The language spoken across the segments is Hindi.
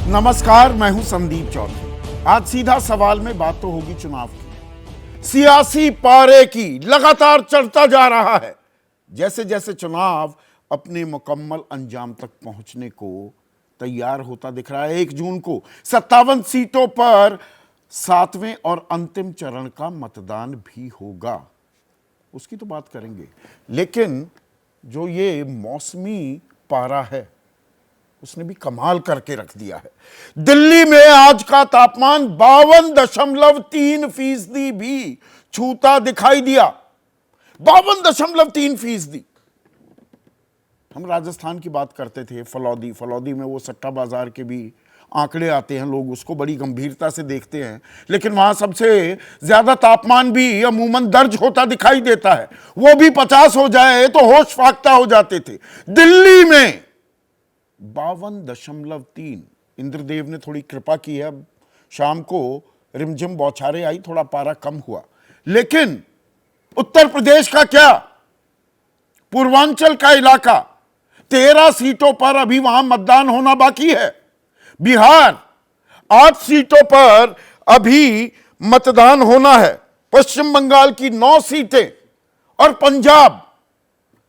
नमस्कार, मैं हूं संदीप चौधरी। आज सीधा सवाल में बात तो होगी चुनाव की। सियासी पारे की लगातार चढ़ता जा रहा है। जैसे जैसे चुनाव अपने मुकम्मल अंजाम तक पहुंचने को तैयार होता दिख रहा है, 1 जून को 57 सीटों पर 7वें और अंतिम चरण का मतदान भी होगा। उसकी तो बात करेंगे, लेकिन जो ये मौसमी पारा है उसने भी कमाल करके रख दिया है। दिल्ली में आज का तापमान 52.3% भी छूता दिखाई दिया। 52.3%। हम राजस्थान की बात करते थे, फलौदी में वो सट्टा बाजार के भी आंकड़े आते हैं, लोग उसको बड़ी गंभीरता से देखते हैं, लेकिन वहां सबसे ज्यादा तापमान भी अमूमन दर्ज होता दिखाई देता है। वो भी 50 हो जाए तो होश फाख्ता हो जाते थे। दिल्ली में 52.3। इंद्रदेव ने थोड़ी कृपा की है, अब शाम को रिमझिम बौछारें आई, थोड़ा पारा कम हुआ। लेकिन उत्तर प्रदेश का क्या, पूर्वांचल का इलाका, 13 सीटों पर अभी वहां मतदान होना बाकी है। बिहार 8 सीटों पर अभी मतदान होना है। पश्चिम बंगाल की 9 सीटें और पंजाब,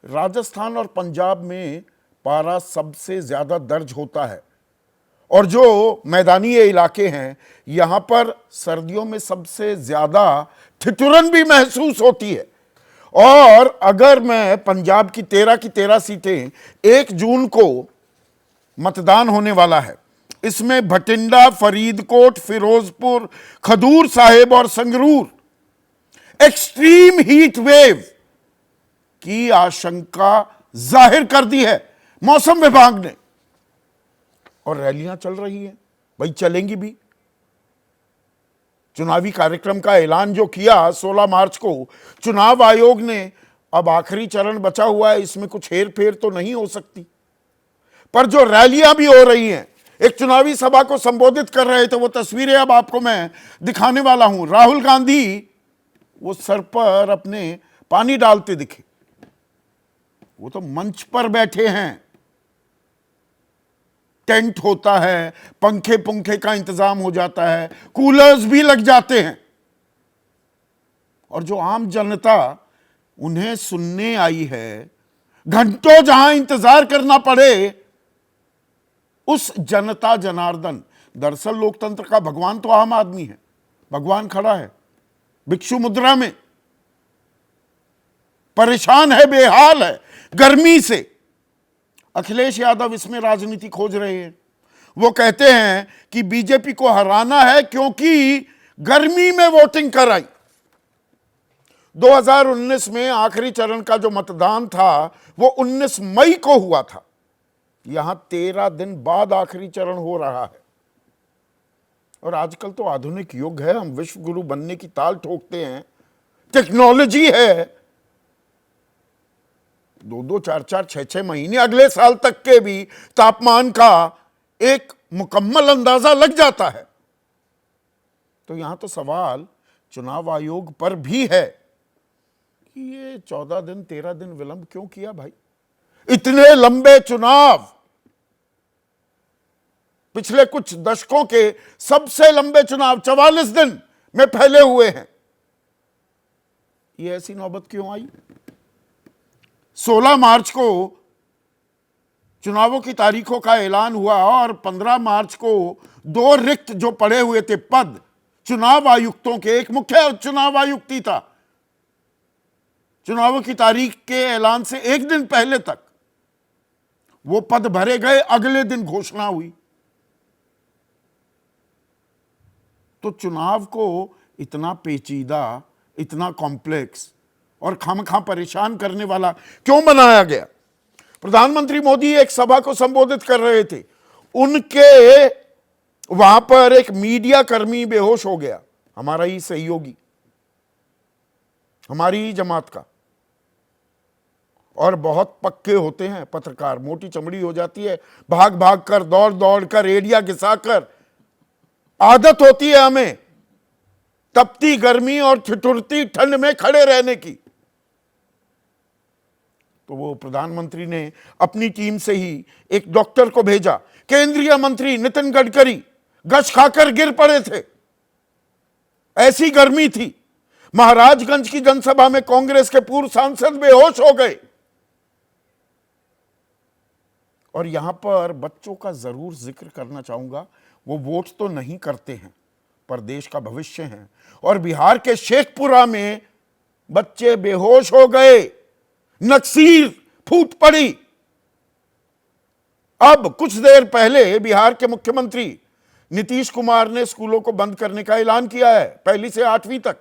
राजस्थान और पंजाब में पारा सबसे ज्यादा दर्ज होता है। और जो मैदानी इलाके हैं, यहां पर सर्दियों में सबसे ज्यादा ठिठुरन भी महसूस होती है। और अगर मैं पंजाब की 13 सीटें 1 जून को मतदान होने वाला है, इसमें भटिंडा, फरीदकोट, फिरोजपुर, खडूर साहिब और संगरूर एक्सट्रीम हीट वेव की आशंका जाहिर कर दी है मौसम विभाग ने। और रैलियां चल रही हैं, भाई चलेंगी भी। चुनावी कार्यक्रम का ऐलान जो किया 16 मार्च को चुनाव आयोग ने, अब आखिरी चरण बचा हुआ है, इसमें कुछ हेर फेर तो नहीं हो सकती। पर जो रैलियां भी हो रही हैं, एक चुनावी सभा को संबोधित कर रहे थे, वो तस्वीरें अब आपको मैं दिखाने वाला हूं। राहुल गांधी वो सर पर अपने पानी डालते दिखे, वो तो मंच पर बैठे हैं। टेंट होता है, पंखे का इंतजाम हो जाता है, कूलर्स भी लग जाते हैं। और जो आम जनता उन्हें सुनने आई है, घंटों जहां इंतजार करना पड़े, उस जनता जनार्दन, दरअसल लोकतंत्र का भगवान तो आम आदमी है। भगवान खड़ा है भिक्षु मुद्रा में, परेशान है, बेहाल है गर्मी से। अखिलेश यादव इसमें राजनीति खोज रहे हैं। वो कहते हैं कि बीजेपी को हराना है क्योंकि गर्मी में वोटिंग कराई। 2019 में आखिरी चरण का जो मतदान था वो 19 मई को हुआ था। यहां 13 दिन बाद आखिरी चरण हो रहा है। और आजकल तो आधुनिक युग है, हम विश्व गुरु बनने की ताल ठोकते हैं, टेक्नोलॉजी है। 2-2, 4-4, 6-6 महीने अगले साल तक के भी तापमान का एक मुकम्मल अंदाजा लग जाता है। तो यहां तो सवाल चुनाव आयोग पर भी है कि ये 14 दिन 13 दिन विलंब क्यों किया भाई। इतने लंबे चुनाव पिछले कुछ दशकों के सबसे लंबे चुनाव 44 दिन में फैले हुए हैं। ये ऐसी नौबत क्यों आई। 16 मार्च को चुनावों की तारीखों का ऐलान हुआ और 15 मार्च को 2 रिक्त जो पड़े हुए थे पद चुनाव आयुक्तों के, एक मुख्य चुनाव आयुक्त ही था, चुनावों की तारीख के ऐलान से 1 दिन पहले तक वो पद भरे गए, अगले दिन घोषणा हुई। तो चुनाव को इतना पेचीदा, इतना कॉम्प्लेक्स और खामखा परेशान करने वाला क्यों बनाया गया। प्रधानमंत्री मोदी एक सभा को संबोधित कर रहे थे, उनके वहां पर एक मीडिया कर्मी बेहोश हो गया, हमारा ही सहयोगी, हमारी ही जमात का। और बहुत पक्के होते हैं पत्रकार, मोटी चमड़ी हो जाती है, भाग भाग कर, दौड़ दौड़ कर, एरिया घिसाकर, आदत होती है हमें तपती गर्मी और ठिठुरती ठंड में खड़े रहने की। तो वो प्रधानमंत्री ने अपनी टीम से ही एक डॉक्टर को भेजा। केंद्रीय मंत्री नितिन गडकरी गश खाकर गिर पड़े थे, ऐसी गर्मी थी। महाराजगंज की जनसभा में कांग्रेस के पूर्व सांसद बेहोश हो गए। और यहां पर बच्चों का जरूर जिक्र करना चाहूंगा, वो वोट तो नहीं करते हैं पर देश का भविष्य हैं। और बिहार के शेखपुरा में बच्चे बेहोश हो गए, नक्सीर फूट पड़ी। अब कुछ देर पहले बिहार के मुख्यमंत्री नीतीश कुमार ने स्कूलों को बंद करने का ऐलान किया है, 1 से 8वीं तक।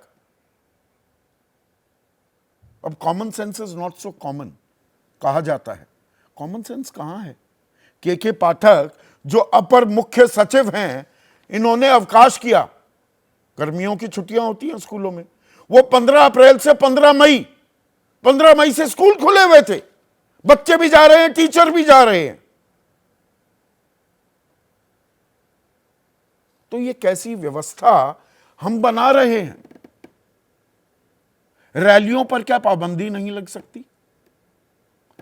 अब common sense is not so common कहा जाता है, कॉमन सेंस कहां है? के पाठक जो अपर मुख्य सचिव हैं, इन्होंने अवकाश किया। गर्मियों की छुट्टियां होती हैं स्कूलों में, वो 15 अप्रैल से 15 मई से स्कूल खुले हुए थे। बच्चे भी जा रहे हैं, टीचर भी जा रहे हैं। तो ये कैसी व्यवस्था हम बना रहे हैं? रैलियों पर क्या पाबंदी नहीं लग सकती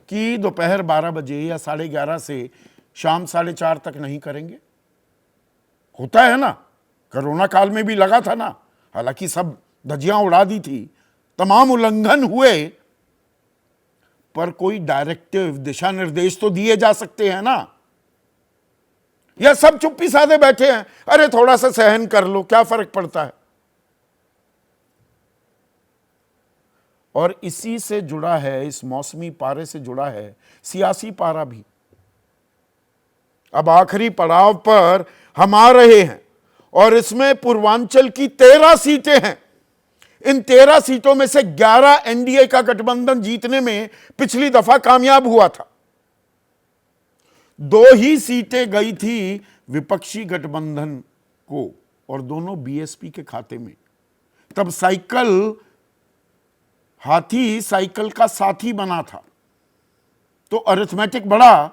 कि दोपहर 12 बजे या 11:30 से शाम 4:30 तक नहीं करेंगे? होता है ना, कोरोना काल में भी लगा था ना। हालांकि सब धज्जियां उड़ा दी थी, तमाम उल्लंघन हुए, पर कोई डायरेक्टिव, दिशा निर्देश तो दिए जा सकते हैं ना। या सब चुप्पी साधे बैठे हैं, अरे थोड़ा सा सहन कर लो, क्या फर्क पड़ता है। और इसी से जुड़ा है, इस मौसमी पारे से जुड़ा है सियासी पारा भी। अब आखिरी पड़ाव पर हम आ रहे हैं और इसमें पूर्वांचल की 13 सीटें हैं। इन 13 सीटों में से 11 एनडीए का गठबंधन जीतने में पिछली दफा कामयाब हुआ था। 2 ही सीटें गई थी विपक्षी गठबंधन को और दोनों बीएसपी के खाते में। तब हाथी साइकिल का साथी बना था, तो अरिथमेटिक बड़ा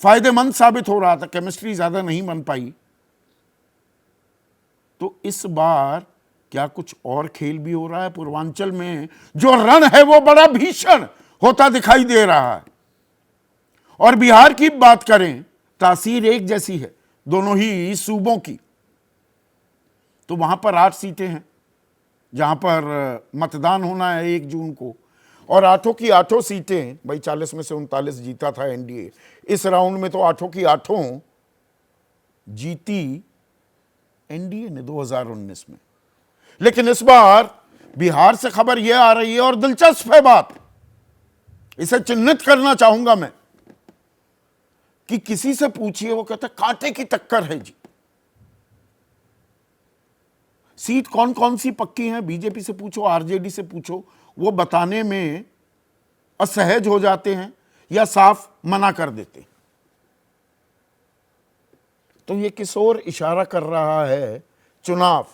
फायदेमंद साबित हो रहा था, केमिस्ट्री ज्यादा नहीं बन पाई। तो इस बार क्या कुछ और खेल भी हो रहा है? पूर्वांचल में जो रण है वो बड़ा भीषण होता दिखाई दे रहा है। और बिहार की बात करें, तासीर एक जैसी है दोनों ही सूबों की। तो वहां पर 8 सीटें हैं जहां पर मतदान होना है 1 जून को, और 8 की 8 सीटें, भाई 40 में से 39 जीता था एनडीए। इस राउंड में तो 8 की 8 जीती एनडीए ने 2019 में। लेकिन इस बार बिहार से खबर यह आ रही है, और दिलचस्प है बात, इसे चिन्हित करना चाहूंगा मैं, कि किसी से पूछिए वो कहता कांटे की टक्कर है जी। सीट कौन कौन सी पक्की हैं, बीजेपी से पूछो, आरजेडी से पूछो, वो बताने में असहज हो जाते हैं या साफ मना कर देते हैं। तो ये किस ओर इशारा कर रहा है? चुनाव।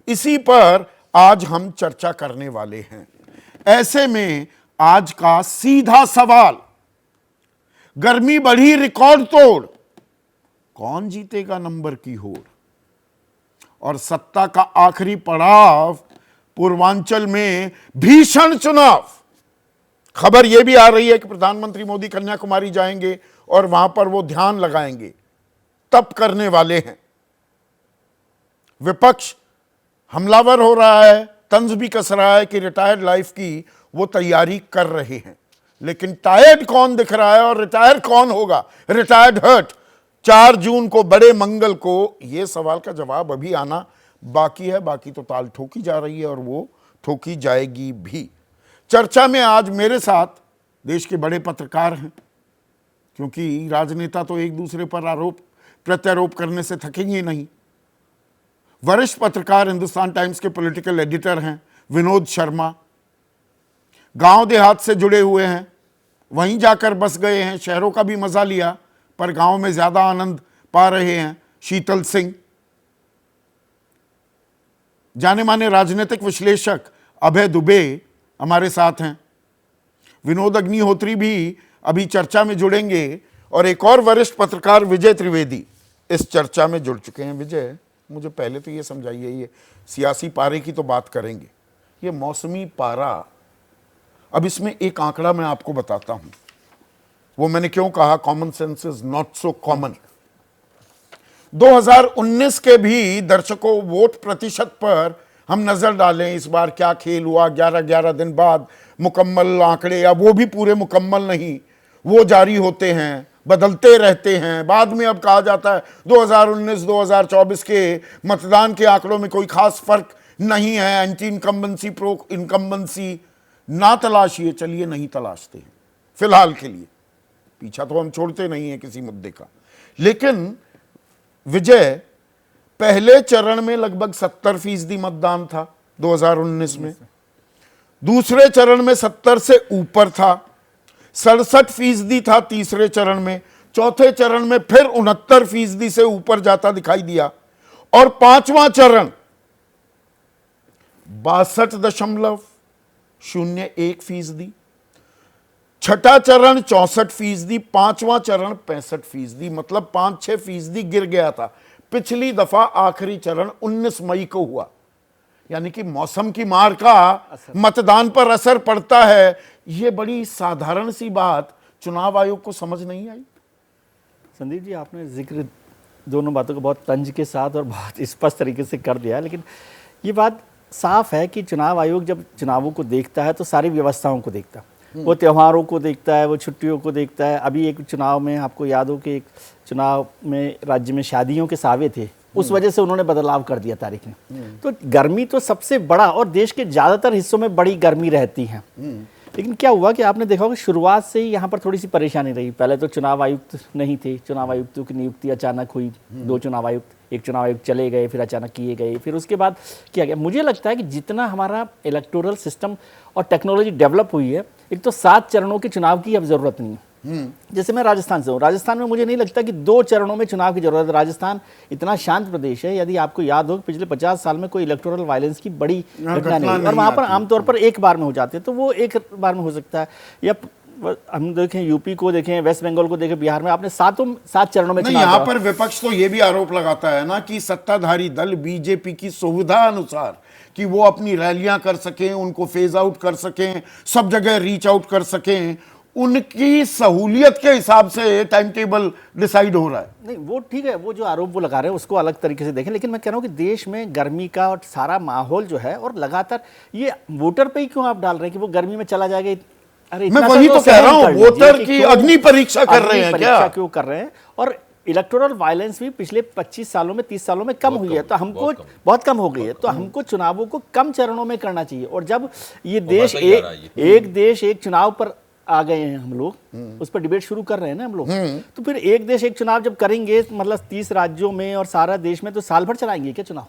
इसी पर आज हम चर्चा करने वाले हैं। ऐसे में आज का सीधा सवाल, गर्मी बढ़ी रिकॉर्ड तोड़, कौन जीतेगा नंबर की होड़? और सत्ता का आखिरी पड़ाव, पूर्वांचल में भीषण चुनाव। खबर यह भी आ रही है कि प्रधानमंत्री मोदी कन्याकुमारी जाएंगे और वहां पर वो ध्यान लगाएंगे, तप करने वाले हैं। विपक्ष हमलावर हो रहा है, तंज भी कस रहा है कि रिटायर्ड लाइफ की वो तैयारी कर रहे हैं। लेकिन टायर्ड कौन दिख रहा है और रिटायर कौन होगा? रिटायर्ड हर्ट 4 जून को, बड़े मंगल को, यह सवाल का जवाब अभी आना बाकी है। बाकी तो ताल ठोकी जा रही है और वो ठोकी जाएगी भी। चर्चा में आज मेरे साथ देश के बड़े पत्रकार हैं, क्योंकि राजनेता तो एक दूसरे पर आरोप प्रत्यारोप करने से थकेंगे नहीं। वरिष्ठ पत्रकार हिंदुस्तान टाइम्स के पॉलिटिकल एडिटर हैं विनोद शर्मा, गांव देहात से जुड़े हुए हैं, वहीं जाकर बस गए हैं, शहरों का भी मजा लिया पर गांव में ज्यादा आनंद पा रहे हैं, शीतल सिंह। जाने माने राजनीतिक विश्लेषक अभय दुबे हमारे साथ हैं, विनोद अग्निहोत्री भी अभी चर्चा में जुड़ेंगे, और एक और वरिष्ठ पत्रकार विजय त्रिवेदी इस चर्चा में जुड़ चुके हैं। विजय, मुझे पहले तो ये समझाइए, ये सियासी पारे की तो बात करेंगे, ये मौसमी पारा अब इसमें एक आंकड़ा मैं आपको बताता हूं, वो मैंने क्यों कहा common sense is not so common. 2019 के भी दर्शकों वोट प्रतिशत पर हम नजर डालें, इस बार क्या खेल हुआ, 11-11 दिन बाद मुकम्मल आंकड़े, या वो भी पूरे मुकम्मल नहीं, वो जारी होते हैं, बदलते रहते हैं। बाद में अब कहा जाता है 2019-2024 के मतदान के आंकड़ों में कोई खास फर्क नहीं है, एंटी इनकम्बेंसी प्रो इनकम्बेंसी ना तलाशिए। चलिए नहीं तलाशते हैं फिलहाल के लिए, पीछा तो हम छोड़ते नहीं हैं किसी मुद्दे का। लेकिन विजय, पहले चरण में लगभग 70% मतदान था 2019 में, दूसरे चरण में 70 से ऊपर था, 67% था तीसरे चरण में, चौथे चरण में फिर 69% से ऊपर जाता दिखाई दिया, और पांचवां चरण 62.01%, छठा चरण 64%, पांचवां चरण 65%, मतलब 5-6% गिर गया था। पिछली दफा आखिरी चरण 19 मई को हुआ। यानी कि मौसम की मार का मतदान पर असर पड़ता है। यह बड़ी साधारण सी बात चुनाव आयोग को समझ नहीं आई। संदीप जी, आपने जिक्र दोनों बातों को बहुत तंज के साथ और बहुत स्पष्ट तरीके से कर दिया, लेकिन ये बात साफ है कि चुनाव आयोग जब चुनावों को देखता है तो सारी व्यवस्थाओं को देखता है, वो त्योहारों को देखता है, वो छुट्टियों को देखता है। अभी एक चुनाव में आपको याद हो कि एक चुनाव में राज्य में शादियों के सावे थे, उस वजह से उन्होंने बदलाव कर दिया तारीख में। तो गर्मी तो सबसे बड़ा, और देश के ज़्यादातर हिस्सों में बड़ी गर्मी रहती है। लेकिन क्या हुआ कि आपने देखा होगा शुरुआत से ही यहाँ पर थोड़ी सी परेशानी रही। पहले तो चुनाव आयुक्त नहीं थे, चुनाव आयुक्तों की नियुक्ति अचानक हुई, 2 चुनाव आयुक्त, एक चुनाव आयुक्त चले गए, फिर अचानक किए गए, फिर उसके बाद किया गया। मुझे लगता है कि जितना हमारा इलेक्टोरल सिस्टम और टेक्नोलॉजी डेवलप हुई है, एक तो 7 चरणों के चुनाव की अब जरूरत नहीं है। जैसे मैं राजस्थान से हूँ, राजस्थान में मुझे नहीं लगता कि 2 चरणों में चुनाव की जरूरत है। राजस्थान इतना शांत प्रदेश है, यदि आपको याद हो पिछले 50 साल में कोई इलेक्टोरल वायलेंस की बड़ी घटना नहीं, और वहाँ पर आमतौर पर एक बार में हो जाते हैं, तो वो एक बार में हो सकता है। या हम देखें यूपी को देखें, वेस्ट बंगाल को देखें, बिहार में आपने 7 चरणों में नहीं। यहाँ पर विपक्ष तो ये भी आरोप लगाता है ना कि सत्ताधारी दल बीजेपी की सुविधा अनुसार कि वो अपनी रैलियां कर सकें, उनको फेज आउट कर सकें, सब जगह रीच आउट कर सकें, उनकी सहूलियत के हिसाब से टाइम टेबल डिसाइड हो रहा है। नहीं, वो ठीक है, वो जो आरोप वो लगा रहे हैं उसको अलग तरीके से देखें, लेकिन मैं कह रहा हूँ कि देश में गर्मी का और सारा माहौल जो है, और लगातार ये वोटर पे ही क्यों आप डाल रहे हैं कि वो गर्मी में चला जाएगा। अरे मैं वही तो कह रहा हूँ, वोटर की अग्नि परीक्षा कर रहे हैं क्या? क्यों कर रहे हैं? और इलेक्टोरल वायलेंस भी पिछले 25 सालों में 30 सालों में कम हुई है, तो हमको बहुत कम हो गई है, तो हमको चुनावों को कम चरणों में करना चाहिए। और जब ये देश एक देश एक चुनाव पर आ गए हैं, हम लोग उस पर डिबेट शुरू कर रहे हैं ना हम लोग, तो फिर एक देश एक चुनाव जब करेंगे, मतलब 30 राज्यों में और सारा देश में, तो साल भर चलाएंगे क्या चुनाव?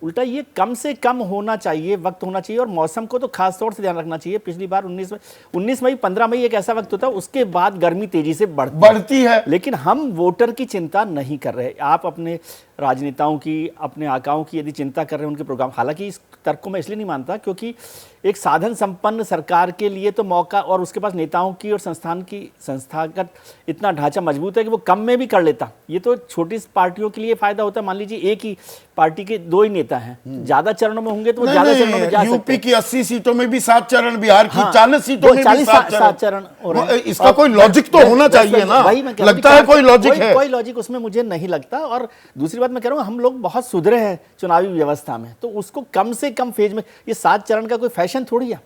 उल्टा ये कम से कम होना चाहिए, वक्त होना चाहिए, और मौसम को तो खास तौर से ध्यान रखना चाहिए। पिछली बार 19 मई 15 मई एक ऐसा वक्त होता है, उसके बाद गर्मी तेजी से बढ़ती है। लेकिन हम वोटर की चिंता नहीं कर रहे। आप अपने राजनेताओं की, अपने आकाओं की यदि चिंता कर रहे हैं उनके प्रोग्राम, हालांकि इस तर्क को मैं इसलिए नहीं मानता क्योंकि एक साधन संपन्न सरकार के लिए तो मौका, और उसके पास नेताओं की और संस्थागत इतना ढांचा मजबूत है कि वो कम में भी कर लेता। ये तो छोटी पार्टियों के लिए फायदा होता है। मान लीजिए एक ही पार्टी के 2 ही नेता हैं, ज्यादा चरणों में होंगे तो वो ज्यादा चरणों में जा सकते हैं। यूपी की 80 सीटों में भी 7 चरण, बिहार की 40 सीटों में भी 7 चरण। इसका कोई लॉजिक तो होना चाहिए ना, लगता है कोई लॉजिक है? कोई लॉजिक उसमें मुझे नहीं लगता। और दूसरी बात मैं कह रहा हूँ, हम लोग बहुत सुधरे हैं चुनावी व्यवस्था में, तो उसको कम से कम फेज में, ये 7 चरण का कोई फैशन थोड़ी है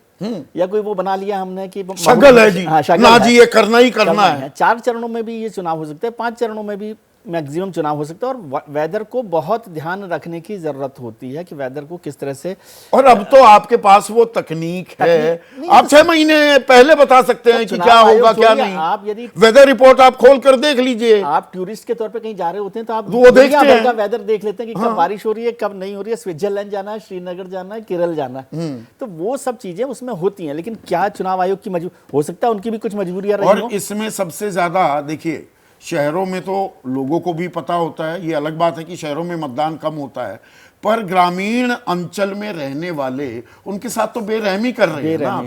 या कोई वो बना लिया हमने कि शगल है जी। हाँ, ना जी, ये करना ही करना है। 4 चरणों में भी ये चुनाव हो सकता है, 5 चरणों में भी मैक्सिमम चुनाव हो सकता है। और वेदर को बहुत ध्यान रखने की जरूरत होती है कि वेदर को किस तरह से, और अब तो आपके पास वो तकनीक है, आप 6 महीने पहले बता सकते हैं कि क्या होगा क्या नहीं। आप यदि वेदर रिपोर्ट आप खोल कर देख लीजिए। आप टूरिस्ट के तौर पे कहीं जा रहे होते हैं तो आप वो देखते हैं का वेदर देख लेते हैं कि कब बारिश हो रही है, कब नहीं हो रही है, स्विट्जरलैंड जाना है, श्रीनगर जाना है, केरल जाना है, तो वो सब चीजें उसमें होती हैं। लेकिन क्या चुनाव आयोग की हो सकता है उनकी भी कुछ मजबूरियां रही और इसमें सबसे ज्यादा देखिए, शहरों में तो लोगों को भी पता होता है, ये अलग बात है कि शहरों में मतदान कम होता है, पर ग्रामीण अंचल में रहने वाले उनके साथ तो बेरहमी कर रहे हैं ना।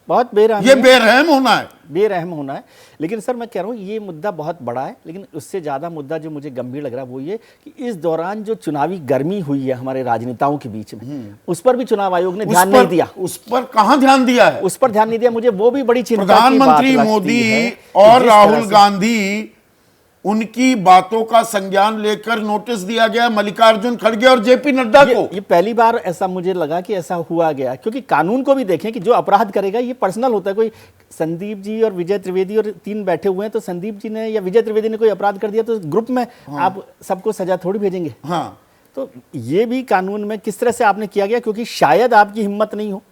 बहुत बेरहम ये बेरहम होना है। बेरहम होना है। लेकिन सर मैं कह रहा हूँ ये मुद्दा बहुत बड़ा है, लेकिन उससे ज़्यादा मुद्दा जो मुझे गंभीर लग रहा है वो ये कि इस दौरान जो चुनावी गर्मी हुई है हमारे राजनेताओं के बीच में, उस पर भी चुनाव आयोग ने ध्यान नहीं दिया। उस पर कहां ध्यान दिया है? उस पर ध्यान नहीं दिया। मुझे वो भी बड़ी चिंता की बात प्रधानमंत्री लगती मोदी है कि और जिस तरह राहुल से- गांधी, उनकी बातों का संज्ञान लेकर नोटिस दिया गया मल्लिकार्जुन खड़गे और जेपी नड्डा को। ये पहली बार ऐसा मुझे लगा कि ऐसा हुआ गया, क्योंकि कानून को भी देखें कि जो अपराध करेगा ये पर्सनल होता है। कोई संदीप जी और विजय त्रिवेदी और तीन बैठे हुए हैं, तो संदीप जी ने या विजय त्रिवेदी ने कोई अपराध कर दिया तो ग्रुप में आप सबको सजा थोड़ी भेजेंगे। हाँ, तो ये भी कानून में किस तरह से आपने किया गया, क्योंकि शायद आपकी हिम्मत नहीं हो,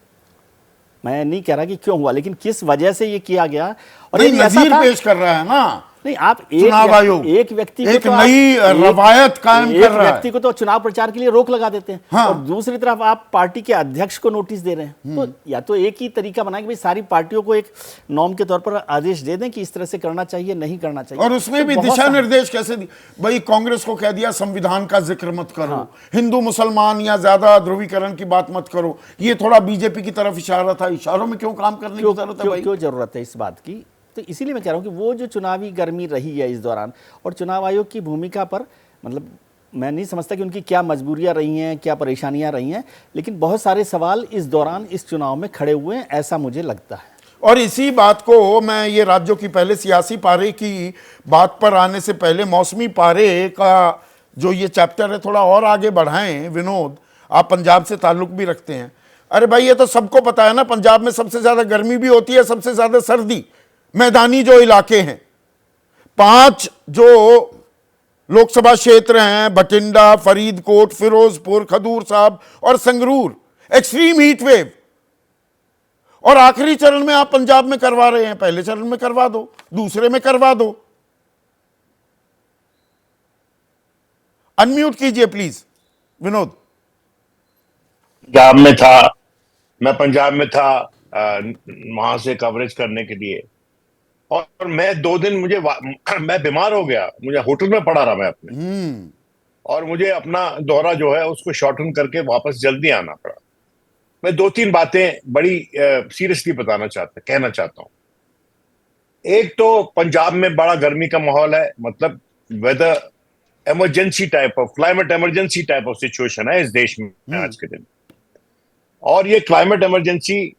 मैं नहीं कह रहा कि क्यों हुआ, लेकिन किस वजह से ये किया गया। और नहीं, यदि ऐसा नजीर था- पेश कर रहा है ना नहीं, आप चुनाव आयोग एक व्यक्ति को एक तो आप- नई रवायत कायम एक कर रहा व्यक्ति को तो चुनाव प्रचार के लिए रोक लगा देते हैं, हाँ। और दूसरी तरफ आप पार्टी के अध्यक्ष को नोटिस दे रहे हैं। तो या तो एक ही तरीका बनाए कि भाई सारी पार्टियों को एक नॉर्म के तौर पर आदेश दे दें कि इस तरह से करना चाहिए, नहीं करना चाहिए। और उसमें तो भी बहुत दिशा सारे- निर्देश कैसे दी? भाई कांग्रेस को कह दिया संविधान का जिक्र मत करो, हिंदू मुसलमान या ज्यादा ध्रुवीकरण की बात मत करो। ये थोड़ा बीजेपी की तरफ इशारा था। इशारों में क्यों काम करने की जरूरत है भाई? क्यों जरूरत है इस बात की? तो इसीलिए मैं कह रहा हूं कि वो जो चुनावी गर्मी रही है इस दौरान, और चुनाव आयोग की भूमिका पर, मतलब मैं नहीं समझता कि उनकी क्या मजबूरियां रही हैं, क्या परेशानियां रही हैं, लेकिन बहुत सारे सवाल इस दौरान इस चुनाव में खड़े हुए हैं, ऐसा मुझे लगता है। और इसी बात को मैं ये राज्यों की पहले सियासी पारे की बात पर आने से पहले मौसमी पारे का जो ये चैप्टर है थोड़ा और आगे बढ़ाएं। विनोद, आप पंजाब से ताल्लुक भी रखते हैं। अरे भाई ये तो सबको पता है ना, पंजाब में सबसे ज्यादा गर्मी भी होती है, सबसे ज्यादा सर्दी। मैदानी जो इलाके हैं, 5 जो लोकसभा क्षेत्र हैं, बठिंडा, फरीदकोट, फिरोजपुर, खडूर साहब और संगरूर, एक्सट्रीम हीट वेव। और आखिरी चरण में आप पंजाब में करवा रहे हैं। पहले चरण में करवा दो, दूसरे में करवा दो। अनम्यूट कीजिए प्लीज विनोद। पंजाब में था, मैं पंजाब में था वहां से कवरेज करने के लिए। और मैं 2 दिन मैं बीमार हो गया, मुझे होटल में पड़ा रहा मैं अपने, और मुझे अपना दौरा जो है उसको शॉर्टन करके वापस जल्दी आना पड़ा। मैं 2-3 बातें बड़ी सीरियसली कहना चाहता हूँ। एक तो पंजाब में बड़ा गर्मी का माहौल है, मतलब weather emergency type of, climate emergency type of situation है इस देश में आज के दिन। और ये क्लाइमेट इमरजेंसी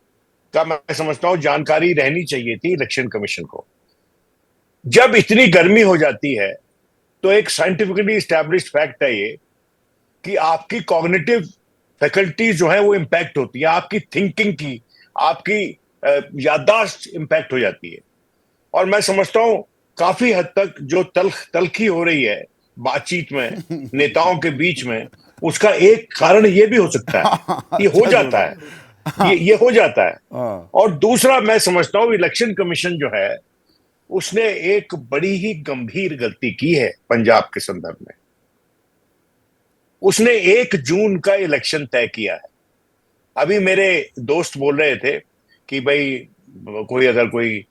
का मैं समझता हूं जानकारी रहनी चाहिए थी इलेक्शन कमीशन को। जब इतनी गर्मी हो जाती है तो एक साइंटिफिकली एस्टैब्लिश्ड फैक्ट है ये कि आपकी कॉग्निटिव फैकल्टीज जो है वो इंपैक्ट होती है, आपकी थिंकिंग की, आपकी याददाश्त इंपैक्ट हो जाती है। और मैं समझता हूं काफी हद तक जो तलखी हो रही है बातचीत में नेताओं के बीच में, उसका एक कारण ये भी हो सकता है। ये हो जाता है, ये हो जाता है। और दूसरा मैं समझता हूं इलेक्शन कमीशन जो है उसने एक बड़ी ही गंभीर गलती की है पंजाब के संदर्भ में। उसने 1 जून का इलेक्शन तय किया है। अभी मेरे दोस्त बोल रहे थे कि भाई अगर कोई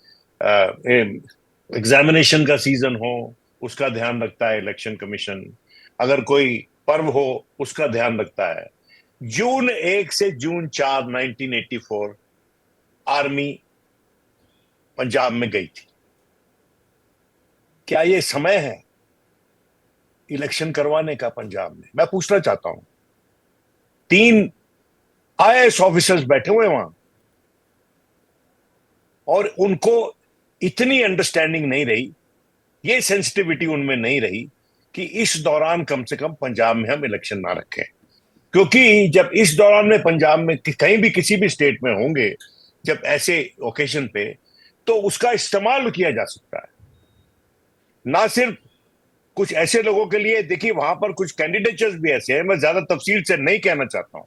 एग्जामिनेशन का सीजन हो उसका ध्यान रखता है इलेक्शन कमीशन, अगर कोई पर्व हो उसका ध्यान रखता है। जून 1 से जून 4, 1984 आर्मी पंजाब में गई थी। क्या ये समय है इलेक्शन करवाने का पंजाब में? मैं पूछना चाहता हूं। 3 आईएएस ऑफिसर्स बैठे हुए वहां, और उनको इतनी अंडरस्टैंडिंग नहीं रही, ये सेंसिटिविटी उनमें नहीं रही कि इस दौरान कम से कम पंजाब में हम इलेक्शन ना रखें। क्योंकि जब इस दौरान में पंजाब में कहीं भी किसी भी स्टेट में होंगे जब ऐसे ओकेजन पे, तो उसका इस्तेमाल किया जा सकता है। ना सिर्फ कुछ ऐसे लोगों के लिए, देखिए वहां पर कुछ कैंडिडेचर्स भी ऐसे हैं, मैं ज्यादा तफसील से नहीं कहना चाहता हूं,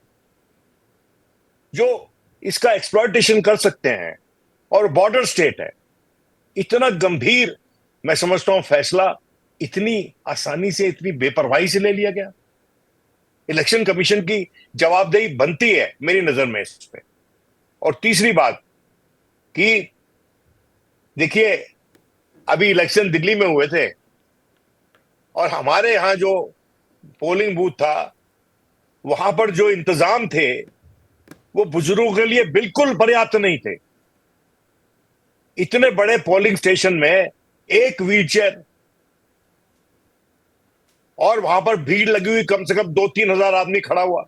जो इसका एक्सप्लॉयटेशन कर सकते हैं। और बॉर्डर स्टेट है। इतना गंभीर मैं समझता हूं फैसला इतनी आसानी से, इतनी बेपरवाही से ले लिया गया। इलेक्शन कमीशन की जवाबदेही बनती है मेरी नजर में इस पे। और तीसरी बात कि देखिए अभी इलेक्शन दिल्ली में हुए थे, और हमारे यहां जो पोलिंग बूथ था वहां पर जो इंतजाम थे वो बुजुर्गों के लिए बिल्कुल पर्याप्त नहीं थे। इतने बड़े पोलिंग स्टेशन में एक व्हीलचेयर, और वहां पर भीड़ लगी हुई, कम से कम 2-3 हजार आदमी खड़ा हुआ।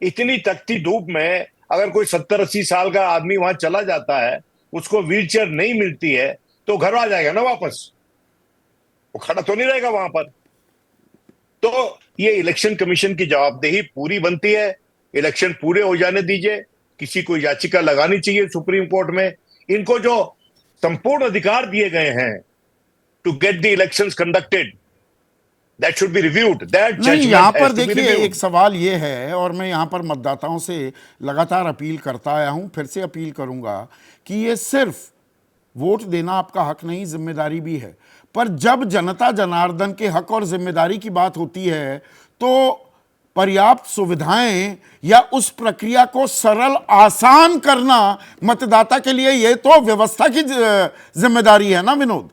इतनी तकती धूप में अगर कोई 70-80 साल का आदमी वहां चला जाता है, उसको व्हीलचेयर नहीं मिलती है, तो घर आ जाएगा ना वापस, वो खड़ा तो नहीं रहेगा वहां पर। तो ये इलेक्शन कमीशन की जवाबदेही पूरी बनती है। इलेक्शन पूरे हो जाने दीजिए, किसी को याचिका लगानी चाहिए सुप्रीम कोर्ट में। इनको जो संपूर्ण अधिकार दिए गए हैं to get the elections conducted, that should be reviewed, that नहीं, यहां जजमेंट पर हैज टू बी देखिए रिव्यूड। एक सवाल ये है, और मैं यहां पर मतदाताओं से लगातार अपील करता आया हूं, फिर से अपील करूंगा कि ये सिर्फ वोट देना आपका हक नहीं, जिम्मेदारी भी है। पर जब जनता जनार्दन के हक और जिम्मेदारी की बात होती है, तो पर्याप्त सुविधाएं या उस प्रक्रिया को सरल आसान करना मतदाता के लिए, ये तो व्यवस्था की जिम्मेदारी है ना विनोद।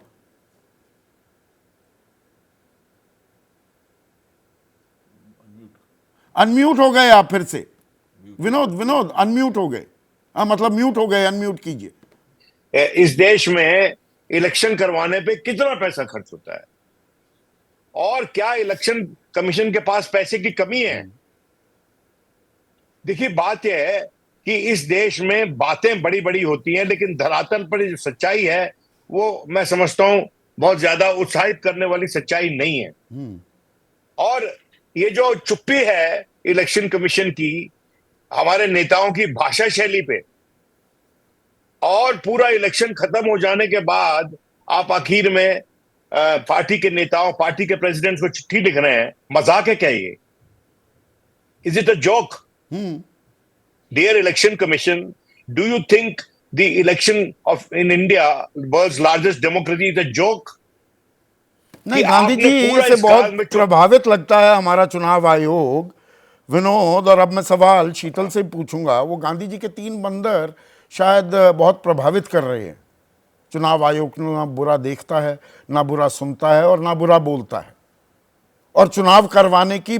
अनम्यूट हो गए आप फिर से विनोद, विनोद अनम्यूट हो गए। हाँ, मतलब म्यूट हो गए, अनम्यूट कीजिए। इस देश में इलेक्शन करवाने पे कितना पैसा खर्च होता है, और क्या इलेक्शन कमीशन के पास पैसे की कमी है? देखिए, बात यह है कि इस देश में बातें बड़ी बड़ी होती हैं, लेकिन धरातल पर जो सच्चाई है, वो मैं समझता हूं बहुत ज्यादा उत्साहित करने वाली सच्चाई नहीं है। और ये जो चुप्पी है इलेक्शन कमीशन की, हमारे नेताओं की भाषा शैली पे, और पूरा इलेक्शन खत्म हो जाने के बाद आप आखिर में पार्टी के नेताओं, पार्टी के प्रेसिडेंट को चिट्ठी लिख रहे हैं, मजाक है क्या ये? Is it a joke? Dear election commission, do you think the election of in India, world's largest democracy, is a joke? नहीं गांधी जी से बहुत प्रभावित लगता है हमारा चुनाव आयोग विनोद। और अब मैं सवाल शीतल से पूछूंगा, वो गांधी जी के 3 बंदर शायद बहुत प्रभावित कर रहे हैं। चुनाव आयोग ना बुरा देखता है, ना बुरा सुनता है, और ना बुरा बोलता है, और चुनाव करवाने की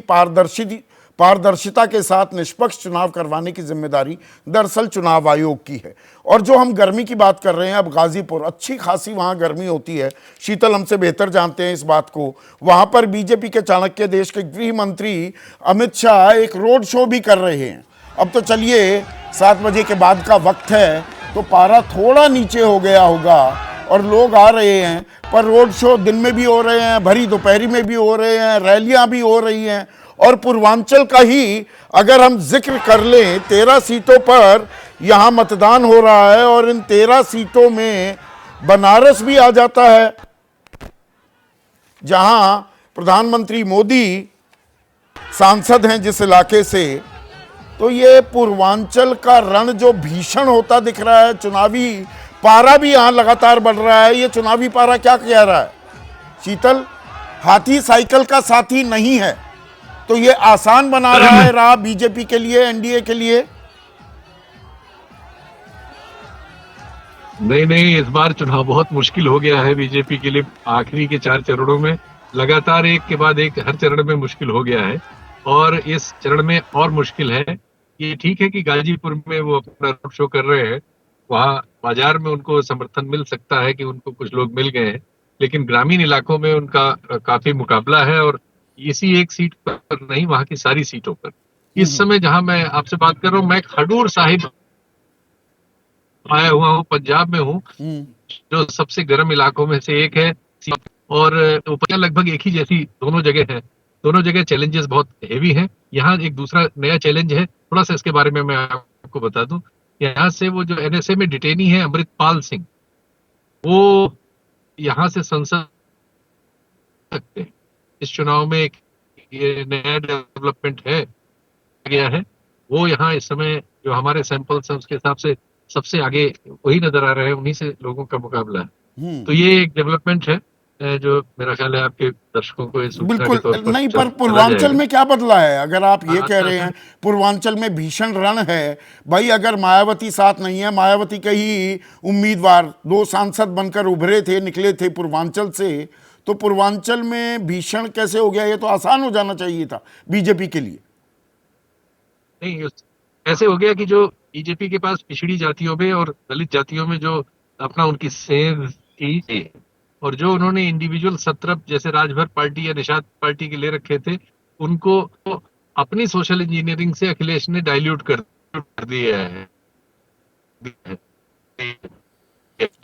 पारदर्शिता के साथ निष्पक्ष चुनाव करवाने की जिम्मेदारी दरअसल चुनाव आयोग की है। और जो हम गर्मी की बात कर रहे हैं, अब गाजीपुर अच्छी खासी वहां गर्मी होती है, शीतल हमसे बेहतर जानते हैं इस बात को। वहां पर बीजेपी के चाणक्य देश के गृह मंत्री अमित शाह एक रोड शो भी कर रहे हैं। अब तो चलिए 7 बजे के बाद का वक्त है, तो पारा थोड़ा नीचे हो गया होगा और लोग आ रहे हैं, पर रोड शो दिन में भी हो रहे हैं, भरी दोपहरी में भी हो रहे हैं, रैलियां भी हो रही हैं। और पूर्वांचल का ही अगर हम जिक्र कर लें, 13 सीटों पर यहां मतदान हो रहा है, और इन 13 सीटों में बनारस भी आ जाता है, जहां प्रधानमंत्री मोदी सांसद हैं जिस इलाके से। तो ये पूर्वांचल का रण जो भीषण होता दिख रहा है, चुनावी पारा भी यहां लगातार बढ़ रहा है। ये चुनावी पारा क्या कह रहा है शीतल? हाथी साइकिल का साथी नहीं है, तो ये आसान बना रहा है राह बीजेपी के लिए, एनडीए के लिए। नहीं, इस बार चुनाव बहुत मुश्किल हो गया है बीजेपी के लिए। आखिरी के 4 चरणों में लगातार एक के बाद एक हर चरण में मुश्किल हो गया है, और इस चरण में और मुश्किल है। ये ठीक है कि गाजीपुर में वो अपना रोड शो कर रहे हैं, वहाँ बाजार में उनको समर्थन मिल सकता है कि उनको कुछ लोग मिल गए हैं, लेकिन ग्रामीण इलाकों में उनका काफी मुकाबला है, और इसी एक सीट पर नहीं, वहाँ की सारी सीटों पर। इस समय जहां मैं आपसे बात कर रहा हूँ, मैं खडूर साहिब आया हुआ हूँ, पंजाब में हूँ, जो सबसे गर्म इलाकों में से एक है, और उपज लगभग एक ही जैसी दोनों जगह है। दोनों जगह चैलेंजेस बहुत हेवी हैं। यहाँ एक दूसरा नया चैलेंज है, थोड़ा सा इसके बारे में मैं आपको बता दूं। यहाँ से वो जो एनएसए में डिटेनी है अमृतपाल सिंह, वो यहाँ से संसद सकते हैं। इस चुनाव में एक ये नया डेवलपमेंट है गया है, वो यहाँ इस समय जो हमारे सैंपल्स हैं उसके हिसाब से सबसे आगे वही नजर आ रहे हैं, उन्हीं से लोगों का मुकाबला है। तो ये एक डेवलपमेंट है जो मेरा ख्याल है आपके दर्शकों को इस सूचना के तौर बिल्कुल पर नहीं, पर पूर्वांचल में क्या बदला है? अगर आप ये कह रहे अच्छा। हैं पूर्वांचल में भीषण रण है, भाई अगर मायावती साथ नहीं है, मायावती के ही उम्मीदवार 2 सांसद बनकर उभरे थे, निकले थे पूर्वांचल से, तो पूर्वांचल में भीषण कैसे हो गया? ये तो आसान हो जाना चाहिए था बीजेपी के लिए। नहीं, ऐसे हो गया कि जो बीजेपी के पास पिछड़ी जातियों में और दलित जातियों में जो अपना उनकी सेंध थी। और जो उन्होंने इंडिविजुअल सत्रप जैसे राजभर पार्टी या निषाद पार्टी के ले रखे थे, उनको अपनी सोशल इंजीनियरिंग से अखिलेश ने डाइल्यूट कर दिया है।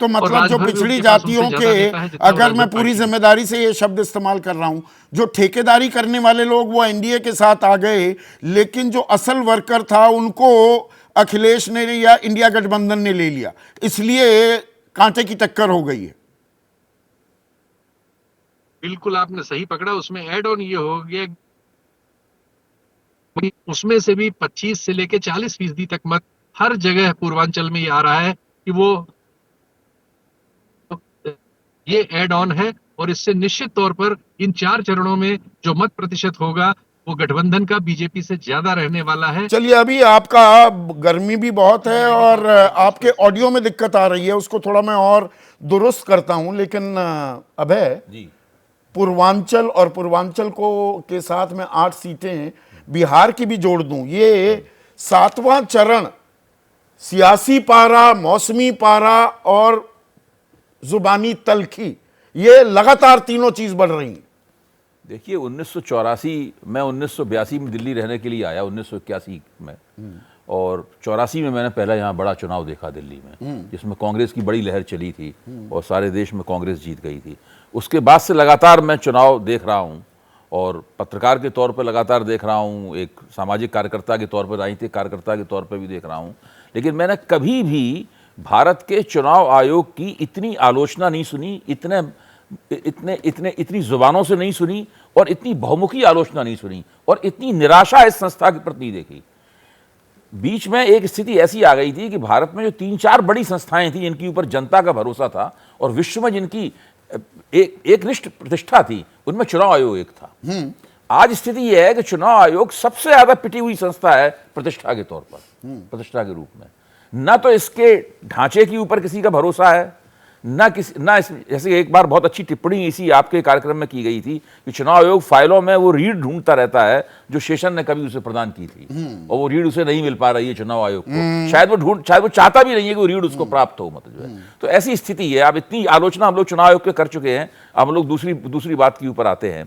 तो और मतलब जो राजभर भी पिछड़ी उनके पास उनसे जातियों ज्यादा नेता है के, जितना अगर राजभर मैं पूरी पार्टी है। जिम्मेदारी से ये शब्द इस्तेमाल कर रहा हूं, जो ठेकेदारी करने वाले लोग वो एनडीए के साथ आ गए, लेकिन जो असल वर्कर था उनको अखिलेश ने या इंडिया गठबंधन ने ले लिया, इसलिए कांटे की टक्कर हो गई है। बिल्कुल आपने सही पकड़ा। उसमें ऐड ऑन ये हो गया, उसमें से भी 25 से लेके 40% तक मत हर जगह पूर्वांचल में ये आ रहा है कि वो ये ऐड ऑन है। और इससे निश्चित तौर पर इन 4 चरणों में जो मत प्रतिशत होगा वो गठबंधन का बीजेपी से ज्यादा रहने वाला है। चलिए, अभी आपका गर्मी भी बहुत है और आपके ऑडियो में दिक्कत आ रही है, उसको थोड़ा मैं और दुरुस्त करता हूं। लेकिन अभय जी, पूर्वांचल और पूर्वांचल को के साथ में 8 सीटें बिहार की भी जोड़ दूं, ये 7वां चरण सियासी पारा, मौसमी पारा और जुबानी तलखी, ये लगातार तीनों चीज बढ़ रही हैं। देखिए 1984 मैं 1982 में दिल्ली रहने के लिए आया, 1981 में, और 84 में मैंने पहला यहाँ बड़ा चुनाव देखा दिल्ली में, जिसमें कांग्रेस की बड़ी लहर चली थी और सारे देश में कांग्रेस जीत गई थी। उसके बाद से लगातार मैं चुनाव देख रहा हूँ और पत्रकार के तौर पर लगातार देख रहा हूँ, एक सामाजिक कार्यकर्ता के तौर पर, राजनीतिक कार्यकर्ता के तौर पर भी देख रहा हूँ। लेकिन मैंने कभी भी भारत के चुनाव आयोग की इतनी आलोचना नहीं सुनी, इतनी जुबानों से नहीं सुनी और इतनी बहुमुखी आलोचना नहीं सुनी और इतनी निराशा इस संस्था के प्रति नहीं देखी। बीच में एक स्थिति ऐसी आ गई थी कि भारत में जो 3-4 बड़ी संस्थाएं थी जिनके ऊपर जनता का भरोसा था और विश्व में जिनकी एक निष्ठ प्रतिष्ठा थी, उनमें चुनाव आयोग एक था। आज स्थिति यह है कि चुनाव आयोग सबसे ज्यादा पिटी हुई संस्था है प्रतिष्ठा के तौर पर, प्रतिष्ठा के रूप में। ना तो इसके ढांचे के ऊपर किसी का भरोसा है, जैसे एक बार बहुत अच्छी टिप्पणी इसी आपके कार्यक्रम में की गई थी कि चुनाव आयोग फाइलों में वो रीढ़ ढूंढता रहता है जो शेषन ने कभी उसे प्रदान की थी और वो रीढ़ उसे नहीं मिल पा रही है चाहे वो चाहता भी नहीं है कि वो रीढ़ उसको प्राप्त हो, मतलब जो है। तो ऐसी स्थिति है। अब इतनी आलोचना हम लोग चुनाव आयोग पे कर चुके हैं, अब हम लोग दूसरी बात के ऊपर आते हैं।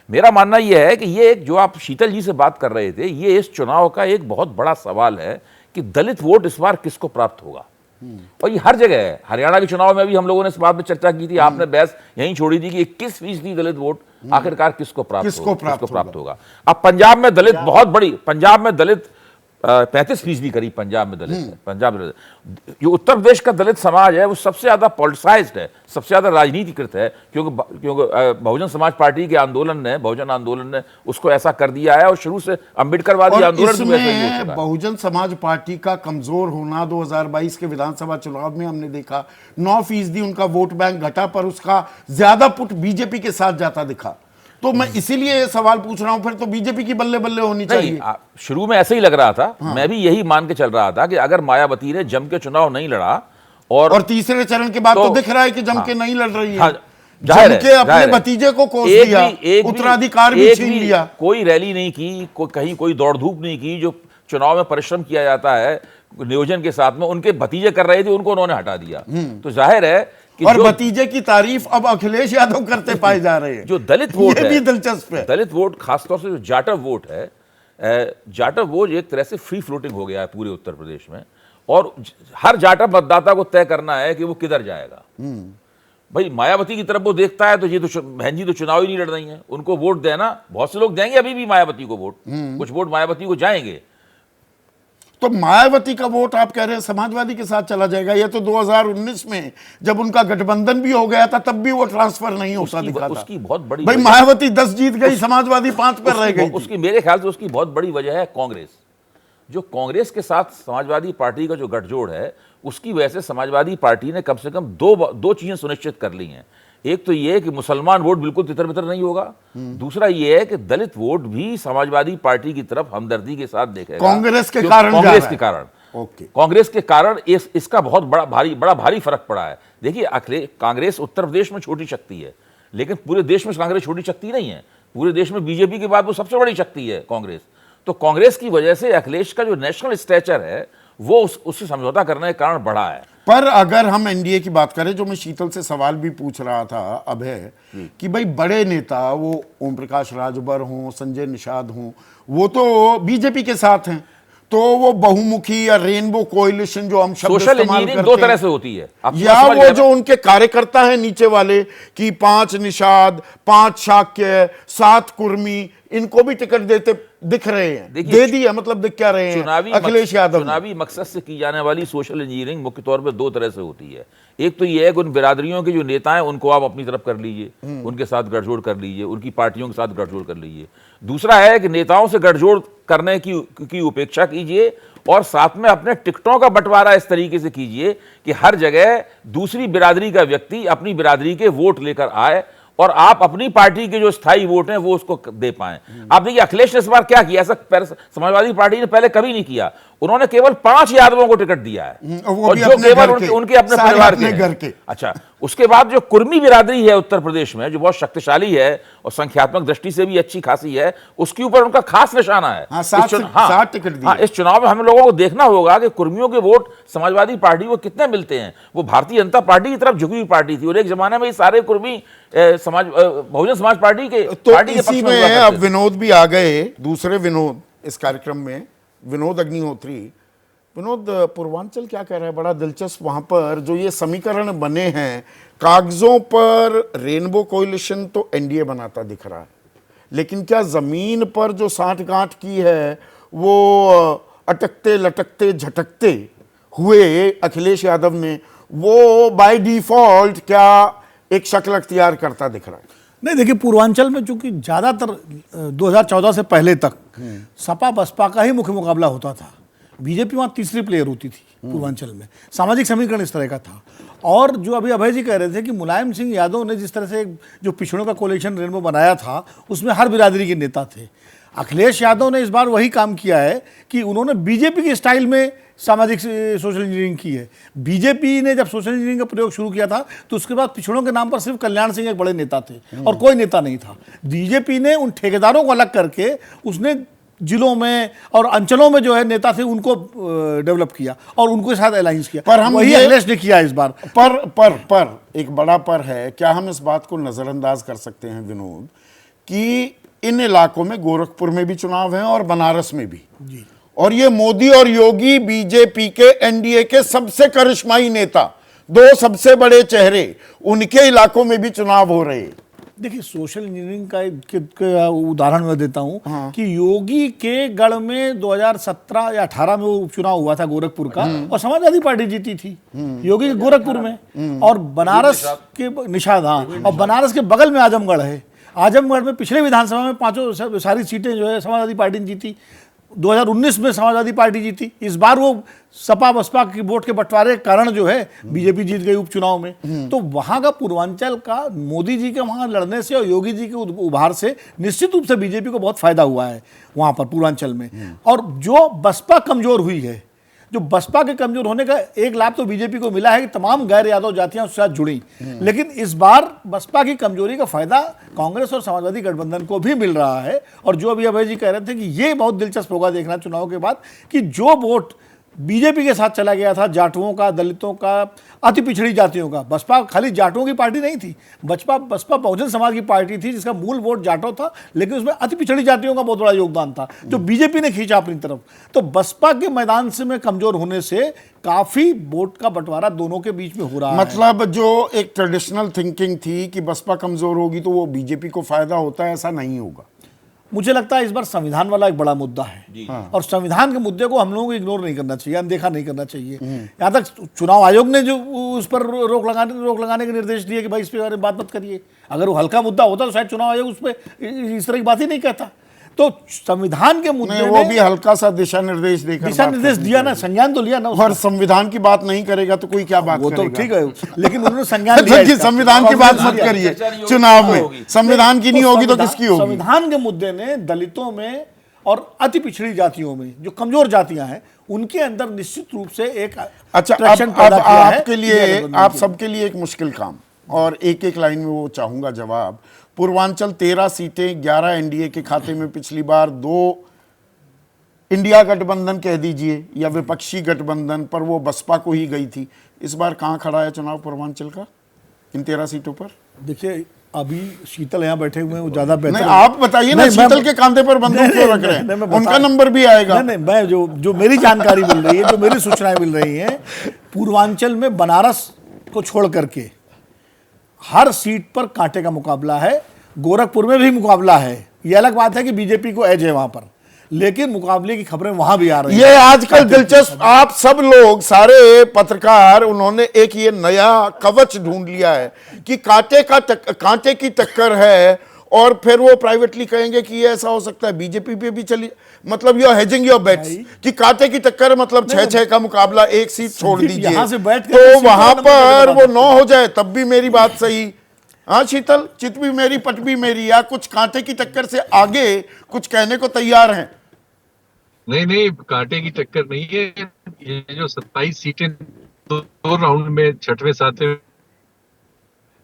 मेरा मानना यह है कि ये जो आप शीतल जी से बात कर रहे थे, ये इस चुनाव का एक बहुत बड़ा सवाल है कि दलित वोट इस बार किसको प्राप्त होगा। और ये हर जगह है। हरियाणा के चुनाव में भी हम लोगों ने इस बात में चर्चा की थी, आपने बहस यहीं छोड़ी थी कि 21% दलित वोट आखिरकार किसको प्राप्त होगा। अब पंजाब में दलित बहुत बड़ी, पंजाब में दलित 35% करीब पंजाब में दलित है। पंजाब में जो उत्तर प्रदेश का दलित समाज है वो सबसे ज्यादा पॉलिटिसाइज्ड है, सबसे ज्यादा राजनीतिकृत है, क्योंकि बहुजन समाज पार्टी के बहुजन आंदोलन ने उसको ऐसा कर दिया है और शुरू से अम्बेडकरवादी आंदोलन भी वैसे ही हो चुका है। बहुजन समाज पार्टी का कमजोर होना 2022 के विधानसभा चुनाव में हमने देखा, 9% उनका वोट बैंक घटा, पर उसका ज्यादा पुट बीजेपी के साथ जाता दिखा। तो मैं इसीलिए ये सवाल पूछ रहा हूं, फिर तो बीजेपी की बल्ले बल्ले होनी चाहिए। शुरू में ऐसे ही लग रहा था, मैं भी यही मान के चल रहा था कि अगर मायावती ने जम के चुनाव नहीं लड़ा और तीसरे चरण के बाद तो दिख रहा है कि जम के नहीं लड़ रही है। जाहिर है, अपने भतीजे को कोस दिया, उत्तराधिकार भी छीन लिया। कोई रैली नहीं की, कहीं कोई दौड़ धूप नहीं की। जो चुनाव में परिश्रम किया जाता है नियोजन के साथ में, उनके भतीजे कर रहे थे, उनको उन्होंने हटा दिया। तो जाहिर है और भतीजे की तारीफ अब अखिलेश यादव करते पाए जा रहे हैं। जो दलित वोट है, भी दिलचस्प है। दलित वोट खासतौर से जो जाटव वोट है, जाटव वोट एक तरह से फ्री फ्लोटिंग हो गया है पूरे उत्तर प्रदेश में और हर जाटव मतदाता को तय करना है कि वो किधर जाएगा। भाई मायावती की तरफ वो देखता है तो ये तो बहन जी तो चुनाव ही नहीं लड़ रही हैं, उनको वोट देना। बहुत से लोग देंगे अभी भी मायावती को वोट, कुछ वोट मायावती को जाएंगे। तो मायावती का वोट आप कह रहे हैं समाजवादी के साथ चला जाएगा? ये तो 2019 में जब उनका गठबंधन भी हो गया था तब भी वो ट्रांसफर नहीं होता दिखा था। उसकी बहुत बड़ी भाई मायावती 10 जीत गई, समाजवादी 5 पर रह गई। उसकी मेरे ख्याल से उसकी बहुत बड़ी वजह है कांग्रेस। जो कांग्रेस के साथ समाजवादी पार्टी का जो गठजोड़ है, उसकी वजह से समाजवादी पार्टी ने कम से कम दो चीजें सुनिश्चित कर ली हैं। एक तो ये है कि मुसलमान वोट बिल्कुल तितर बितर नहीं होगा, दूसरा ये है कि दलित वोट भी समाजवादी पार्टी की तरफ हमदर्दी के साथ देखेगा। कांग्रेस के कारण कांग्रेस के कारण इसका बहुत बड़ा भारी फर्क पड़ा है। देखिए कांग्रेस उत्तर प्रदेश में छोटी शक्ति है, लेकिन पूरे देश में कांग्रेस छोटी शक्ति नहीं है। पूरे देश में बीजेपी के बाद वो सबसे बड़ी शक्ति है कांग्रेस। तो कांग्रेस की वजह से अखिलेश का जो नेशनल स्टेचर है वो उससे समझौता करने के कारण बढ़ा है। पर अगर हम एनडीए की बात करें, जो मैं शीतल से सवाल भी पूछ रहा था अभय, कि भाई बड़े नेता वो ओम प्रकाश राजभर हों, संजय निषाद हों, वो तो बीजेपी के साथ हैं, तो वो बहुमुखी या रेनबो कोalition जो हम शब्द सोशल इस्तेमाल इंजीनियरिंग करते दो हैं, तरह से होती है, आप या समझ वो गए जो उनके कार्यकर्ता हैं नीचे वाले कि 5 निषाद, 5 शाक्य, 7 कुर्मी, इनको भी टिकट देते दिख रहे हैं, देखिए, दे दिया, मतलब दिख क्या रहे हैं अखिलेश यादव ने। चुनावी मकसद से की जाने वाली सोशल इंजीनियरिंग मुख्य तौर पर दो तरह से होती है। एक तो ये है कि उन बिरादरियों के जो नेता हैं उनको आप अपनी तरफ कर लीजिए, उनके साथ गठजोड़ कर लीजिए, उनकी पार्टियों के साथ गठजोड़ कर लीजिए। दूसरा है कि नेताओं से गठजोड़ करने की उपेक्षा कीजिए और साथ में अपने टिकटों का बंटवारा इस तरीके से कीजिए कि हर जगह दूसरी बिरादरी का व्यक्ति अपनी बिरादरी के वोट लेकर आए और आप अपनी पार्टी के जो स्थायी वोट हैं वो उसको दे पाएं। आप देखिए अखिलेश ने इस बार क्या किया, ऐसा समाजवादी पार्टी ने पहले कभी नहीं किया। उन्होंने केवल 5 यादवों को टिकट दिया है और जो केवल उनके अपने परिवार के घर के। अच्छा, उसके बाद जो कुर्मी बिरादरी है उत्तर प्रदेश में, जो बहुत शक्तिशाली है और संख्यात्मक दृष्टि से भी अच्छी खासी है, उसके ऊपर उनका खास निशाना है। 7 टिकट दिए। इस चुनाव में हम लोगों को देखना होगा कि कुर्मियों के वोट समाजवादी पार्टी को कितने मिलते हैं। वो भारतीय जनता पार्टी की तरफ झुकी हुई पार्टी थी और एक जमाने में ये सारे कुर्मी बहुजन समाज पार्टी के इसी में अब विनोद भी आ गए, दूसरे विनोद इस कार्यक्रम में, विनोद अग्निहोत्री। विनोद, पूर्वांचल क्या कह रहा है, बड़ा दिलचस्प, वहां पर जो ये समीकरण बने हैं, कागजों पर रेनबो कोalition तो एनडीए बनाता दिख रहा है, लेकिन क्या जमीन पर जो साठगांठ की है वो अटकते लटकते झटकते हुए अखिलेश यादव ने वो बाय डिफॉल्ट क्या एक शक्ल अख्तियार करता दिख रहा है? नहीं, देखिए पूर्वांचल में चूंकि ज़्यादातर 2014 से पहले तक सपा बसपा का ही मुख्य मुकाबला होता था, बीजेपी वहाँ तीसरी प्लेयर होती थी पूर्वांचल में, सामाजिक समीकरण इस तरह का था। और जो अभी अभय जी कह रहे थे कि मुलायम सिंह यादव ने जिस तरह से जो पिछड़ों का कोalition रेनबो बनाया था, उसमें हर बिरादरी के नेता थे। अखिलेश यादव ने इस बार वही काम किया है कि उन्होंने बीजेपी के स्टाइल में सामाजिक सोशल इंजीनियरिंग की है। बीजेपी ने जब सोशल इंजीनियरिंग का प्रयोग शुरू किया था तो उसके बाद पिछड़ों के नाम पर सिर्फ कल्याण सिंह एक बड़े नेता थे और कोई नेता नहीं था। बीजेपी ने उन ठेकेदारों को अलग करके उसने जिलों में और अंचलों में जो है नेता थे उनको डेवलप किया और उनको साथ अलायंस किया, पर हम वही अखिलेश ने किया इस बार। पर एक बड़ा पर है, क्या हम इस बात को नजरअंदाज कर सकते हैं विनोद कि इन इलाकों में गोरखपुर में भी चुनाव है और बनारस में भी जी, और ये मोदी और योगी बीजेपी के एनडीए के सबसे करिश्माई नेता, 2 सबसे बड़े चेहरे, उनके इलाकों में भी चुनाव हो रहे हैं। देखिए सोशल इंजीनियरिंग का उदाहरण मैं देता हूं कि योगी के गढ़ में 2017 या 18 में वो उपचुनाव हुआ था गोरखपुर का और समाजवादी पार्टी जीती थी योगी के गोरखपुर में, और बनारस के निषाद, हाँ, और बनारस के बगल में आजमगढ़ है। आजमगढ़ में पिछले विधानसभा में 5 सारी सीटें जो है समाजवादी पार्टी ने जीती। 2019 में समाजवादी पार्टी जीती। इस बार वो सपा बसपा की वोट के बंटवारे के कारण जो है बीजेपी जीत गई उपचुनाव में। तो वहां का पूर्वांचल का मोदी जी के वहां लड़ने से और योगी जी के उभार से निश्चित रूप से बीजेपी को बहुत फायदा हुआ है वहां पर पूर्वांचल में। और जो बसपा कमजोर हुई है, जो बसपा के कमजोर होने का एक लाभ तो बीजेपी को मिला है कि तमाम गैर यादव जातियां उसके साथ जुड़ी, लेकिन इस बार बसपा की कमजोरी का फायदा कांग्रेस और समाजवादी गठबंधन को भी मिल रहा है। और जो अभी अभय जी कह रहे थे कि ये बहुत दिलचस्प होगा देखना चुनाव के बाद कि जो वोट बीजेपी के साथ चला गया था, जाटुओं का, दलितों का, अति पिछड़ी जातियों का, बसपा खाली जाटुओं की पार्टी नहीं थी, बसपा बहुजन समाज की पार्टी थी जिसका मूल वोट जाटों था, लेकिन उसमें अति पिछड़ी जातियों का बहुत बड़ा योगदान था जो बीजेपी ने खींचा अपनी तरफ। तो बसपा के मैदान से में कमजोर होने से काफी वोट का बंटवारा दोनों के बीच में हो रहा है। मतलब जो एक ट्रेडिशनल थिंकिंग थी कि बसपा कमजोर होगी तो वो बीजेपी को फायदा होता है, ऐसा नहीं होगा। मुझे लगता है इस बार संविधान वाला एक बड़ा मुद्दा है और संविधान के मुद्दे को हम लोगों को इग्नोर नहीं करना चाहिए, अनदेखा नहीं करना चाहिए। यहाँ तक चुनाव आयोग ने जो उस पर रोक लगाने के निर्देश दिए कि भाई इस पर बात मत करिए। अगर वो हल्का मुद्दा होता तो शायद चुनाव आयोग उस पर इस तरह की बात ही नहीं कहता। तो संविधान के मुद्दे वो भी हल्का सा दिशा निर्देश दिया ना, संज्ञान तो लिया ना। और संविधान की बात नहीं करेगा तो कोई क्या बात वो करेगा? तो ठीक है, लेकिन उन्होंने संज्ञान लिया। संविधान की बात मत करिए चुनाव में, संविधान की नहीं होगी तो किसकी होगी? संविधान के मुद्दे ने दलितों में और अति पिछड़ी जातियों में जो कमजोर जातियां हैं उनके अंदर निश्चित रूप से एक आपके लिए, आप सबके लिए एक मुश्किल काम, और एक एक लाइन में वो चाहूंगा जवाब। पूर्वांचल 13 सीटें 11 एनडीए के खाते में पिछली बार 2 इंडिया गठबंधन कह दीजिए या विपक्षी गठबंधन, पर वो बसपा को ही गई थी। इस बार कहाँ खड़ा है चुनाव पूर्वांचल का इन 13 सीटों पर? देखिए अभी शीतल यहाँ बैठे हुए हैं, वो ज्यादा बेहतर नहीं, आप बताइए ना, शीतल के कांधे पर बंदूक क्यों रख रहे हैं? उनका नंबर भी आएगा। नहीं, मैं जो मेरी जानकारी मिल रही है, जो मेरी सूचनाएं मिल रही हैं, पूर्वांचल में बनारस को छोड़ करके हर सीट पर कांटे का मुकाबला है। गोरखपुर में भी मुकाबला है। ये अलग बात है कि बीजेपी को एज है वहां पर, लेकिन मुकाबले की खबरें वहां भी आ रही हैं। ये आजकल दिलचस्प, आप सब लोग सारे पत्रकार, उन्होंने एक ये नया कवच ढूंढ लिया है कि कांटे की टक्कर है, और फिर वो प्राइवेटली कहेंगे कि ये ऐसा हो सकता है बीजेपी पे भी चली, मतलब you are hedging your bets कि कांटे की टक्कर मतलब 6-6 का मुकाबला, एक सीट छोड़ दीजिए, यहां से बैठ तो वहां पर वो 9 हो जाए तब भी मेरी बात सही। हाँ शीतल, चित भी मेरी पट भी मेरी, या कुछ कांटे की टक्कर से आगे कुछ कहने को तैयार हैं? नहीं, कांटे की टक्कर नहीं है। ये जो 27 सीटें दो राउंड में, छठवें सातवें,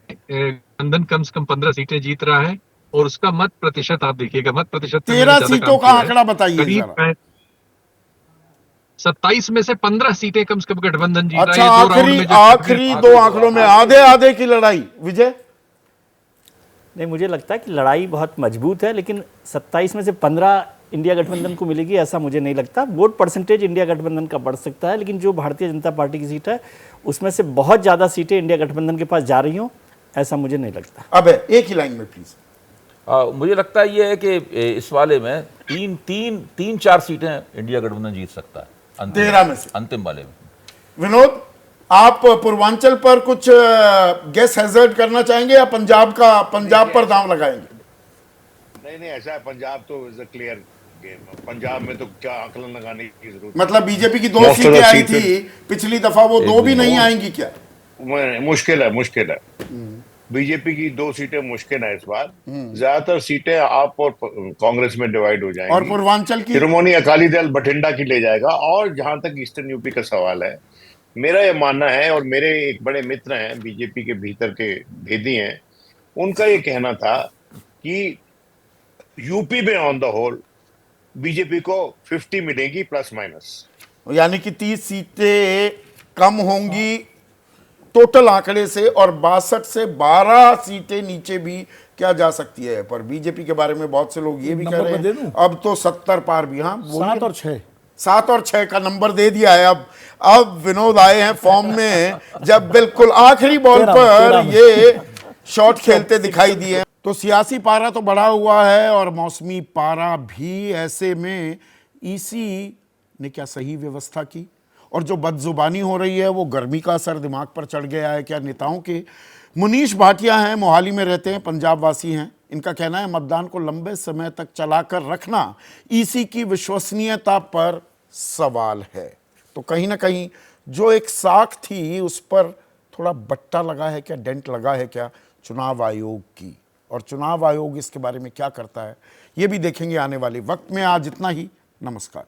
गठबंधन कम से कम 15 सीटें जीत रहा है, और उसका मत प्रतिशत आप देखिएगा, मत प्रतिशत 13 सीटों का आंकड़ा बताइए जरा। 27 में से 15 सीटें कम से कम गठबंधन जीत अच्छा, रहा है। ये दो राउंड में जो आखिरी 2 आंकड़ों में आधे आधे की लड़ाई। विजय? नहीं, मुझे लगता है कि लड़ाई बहुत मजबूत है, लेकिन 27 में से 15 इंडिया गठबंधन को मिलेगी ऐसा मुझे नहीं लगता। वोट परसेंटेज इंडिया गठबंधन का बढ़ सकता है, लेकिन जो भारतीय जनता पार्टी की सीट है उसमें से बहुत ज़्यादा सीटें इंडिया गठबंधन के पास जा रही हों, ऐसा मुझे नहीं लगता। अब एक ही लाइन में प्लीज। मुझे लगता है ये है कि इस वाले में 3-4 सीटें इंडिया गठबंधन जीत सकता है 13 में से, अंतिम वाले में। विनोद, आप पूर्वांचल पर कुछ गेस हैजर्ड करना चाहेंगे या पंजाब पर दांव लगाएंगे? नहीं, ऐसा है, पंजाब तो is a clear game. Punjab में तो क्या आकलन लगाने की जरूरत? मतलब बीजेपी की 2 सीटें आई थी पिछली दफा, वो 2 भी नहीं आएंगी क्या? मुश्किल है। बीजेपी की 2 सीटें मुश्किल है इस बार। ज्यादातर सीटें आप और कांग्रेस में डिवाइड हो जाएंगी। और पूर्वांचल की शिरोमणि अकाली दल बठिंडा की ले जाएगा। और जहां तक ईस्टर्न यूपी का सवाल है, मेरा यह मानना है, और मेरे एक बड़े मित्र हैं बीजेपी के भीतर के भेदी हैं, उनका ये कहना था कि यूपी में ऑन द होल बीजेपी को 50 मिलेगी प्लस माइनस, यानी कि 30 सीटें कम होंगी टोटल आंकड़े से, और 62 से 12 सीटें नीचे भी क्या जा सकती है। पर बीजेपी के बारे में बहुत से लोग ये भी कह रहे हैं अब तो 70 पार भी। हाँ, 7 और 6 का नंबर दे दिया है। अब विनोद आए हैं फॉर्म में, जब बिल्कुल आखिरी बॉल पर ये शॉट खेलते दिखाई दिए। तो सियासी पारा तो बढ़ा हुआ है और मौसमी पारा भी। ऐसे में ईसी ने क्या सही व्यवस्था की? और जो बदजुबानी हो रही है वो गर्मी का असर दिमाग पर चढ़ गया है क्या नेताओं के? मुनीश भाटिया हैं, मोहाली में रहते हैं, पंजाब वासी हैं। इनका कहना है मतदान को लंबे समय तक चलाकर रखना ईसी की विश्वसनीयता पर सवाल है। तो कहीं ना कहीं जो एक साख थी उस पर थोड़ा बट्टा लगा है क्या, डेंट लगा है क्या चुनाव आयोग की? और चुनाव आयोग इसके बारे में क्या करता है ये भी देखेंगे आने वाले वक्त में। आज इतना ही, नमस्कार।